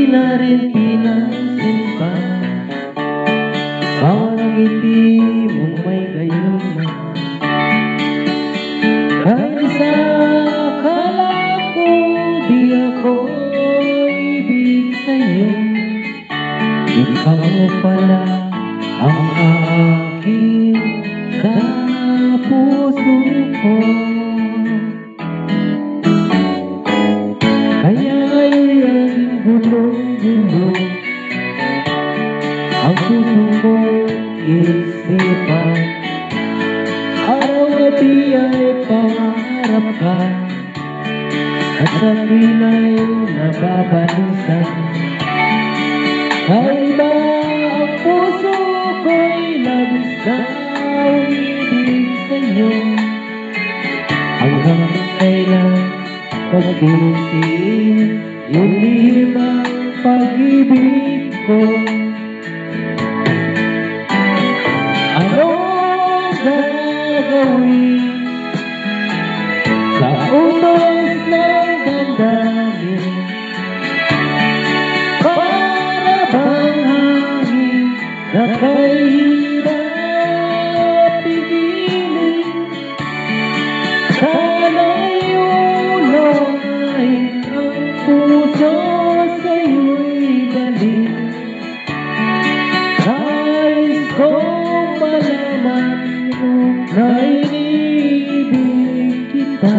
na rin pinansin pa. Bawat ngiti mong may gayuma. Kahit sa akala ko di ako ibig sa'yo, ikaw pala ang akin sa puso ko. Kaya ngayon gulong-gulong ang puso ko isipan. Araw-gabi ay pangarap ka at akin ay nababalisan. Kahit ba ang puso ko'y labis na umibig sa'yo, hanggang kailan pagtitiis yung lihim ang pag-ibig ko. Anong gagawin sa utos ng damdamin? Para bang hangin na kahirap pigilin? Sana'y ulongin ang puso sa'yo'y balik. Nais kong malaman mo na inibig kita.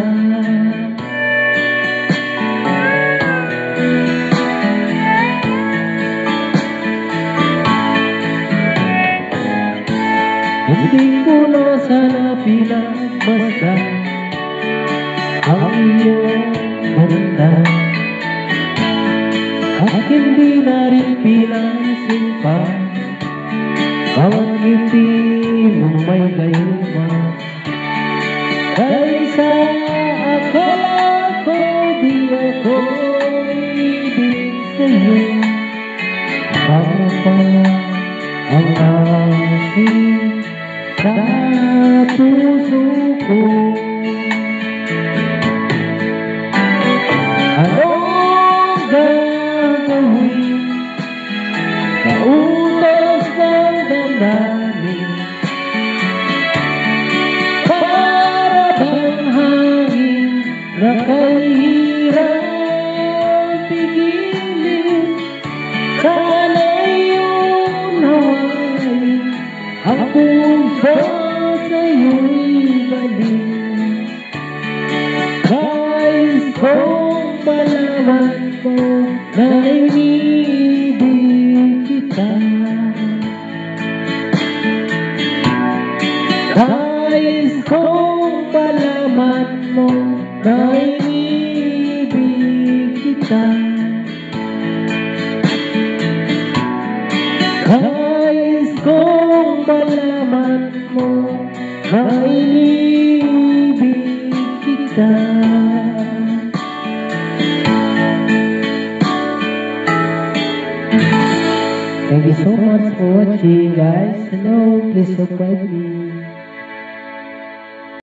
Hindi ko na sana pinagmasdan ang iyong ganda, at hindi na rin pinansin pa bawat ngiti mong may gayuma. Dahil sa akala ko di ako ibig sa'yo, ikaw pala ang akin sa puso ko. Anong gagawin sa utos ng damdamin? Para bang hangin na kahirap pigilin? Sana'y unawain ang puso sa'yo'y balik. Nais kong malaman mo na inibig kita. Nais kong malaman mo na inibig kita. Nais kong malaman mo na inibig kita. Thank you so much for watching, guys. Hello, please subscribe